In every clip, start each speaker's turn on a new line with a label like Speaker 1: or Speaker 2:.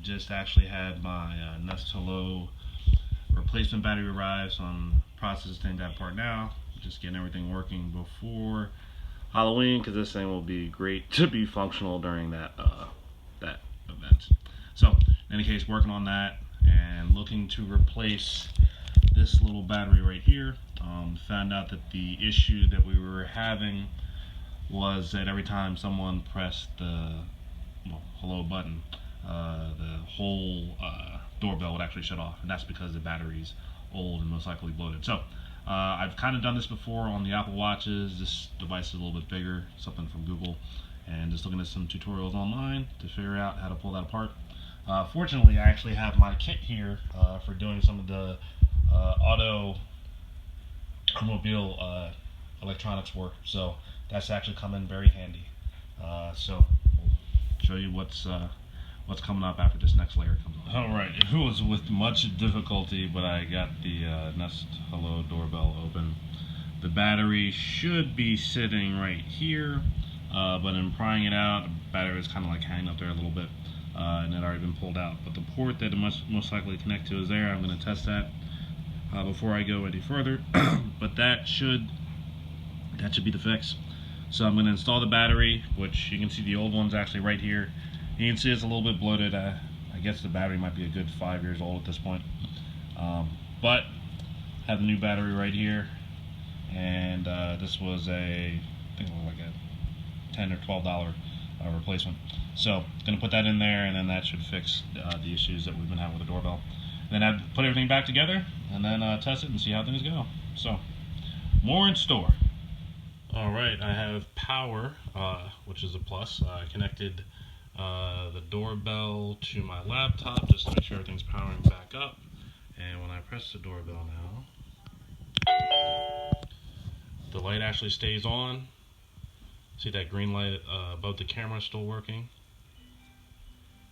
Speaker 1: just actually had my Nest Hello replacement battery arrive, so I'm processing that part now. Just getting everything working before Halloween, because this thing will be great to be functional during that event. So in any case, working on that and looking to replace this little battery right here. Found out that the issue that we were having was that every time someone pressed the hello button, the whole doorbell would actually shut off, and that's because the battery's old and most likely bloated. So I've kind of done this before on the Apple Watches. This device is a little bit bigger, something from Google, and just looking at some tutorials online to figure out how to pull that apart. Fortunately, I actually have my kit here for doing some of the automobile electronics work, so that's actually come in very handy. So we'll show you what's coming up after this next layer comes on. Alright, it was with much difficulty, but I got the Nest Hello Doorbell open. The battery should be sitting right here, but in prying it out, the battery is kind of like hanging up there a little bit, and it had already been pulled out. But the port that it must most likely connect to is there. I'm going to test that before I go any further, but that should be the fix. So I'm going to install the battery, which you can see the old one's actually right here. You can see it's a little bit bloated. I guess the battery might be a good 5 years old at this point. But have the new battery right here, and this was I think it was like a $10 or $12 replacement. So gonna put that in there, and then that should fix the issues that we've been having with the doorbell. And then I'd put everything back together, and then test it and see how things go. So more in store. All right, I have power, which is a plus. I connected the doorbell to my laptop just to make sure everything's powering back up. And when I press the doorbell now, the light actually stays on. See that green light above the camera still working?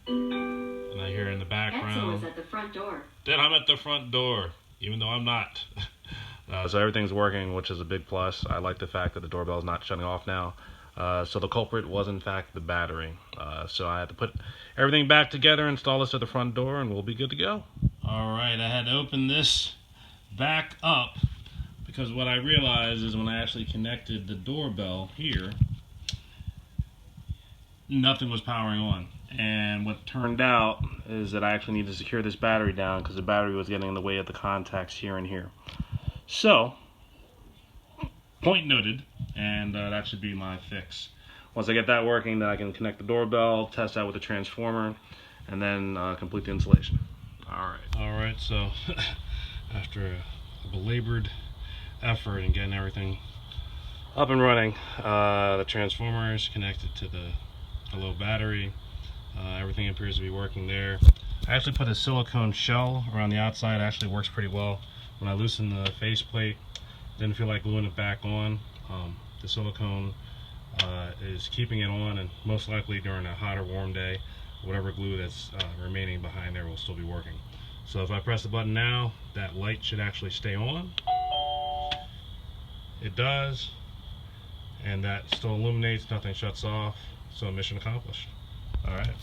Speaker 1: And I hear in the background,
Speaker 2: Edsel is at the front door.
Speaker 1: Then I'm at the front door, even though I'm not. So everything's working, which is a big plus. I like the fact that the doorbell is not shutting off now. So the culprit was in fact the battery. So I had to put everything back together, install this at the front door, and we'll be good to go. Alright, I had to open this back up because what I realized is when I actually connected the doorbell here, nothing was powering on. And what turned out is that I actually need to secure this battery down because the battery was getting in the way of the contacts here and here. So, point noted, and that should be my fix. Once I get that working, then I can connect the doorbell, test that with the transformer, and then complete the installation. Alright, so after a belabored effort in getting everything up and running, the transformer is connected to the Hello battery. Everything appears to be working there. I actually put a silicone shell around the outside. It actually works pretty well. When I loosen the faceplate, didn't feel like gluing it back on. The silicone is keeping it on, and most likely during a hot or warm day, whatever glue that's remaining behind there will still be working. So if I press the button now, that light should actually stay on. It does, and that still illuminates, nothing shuts off, so mission accomplished. Alright.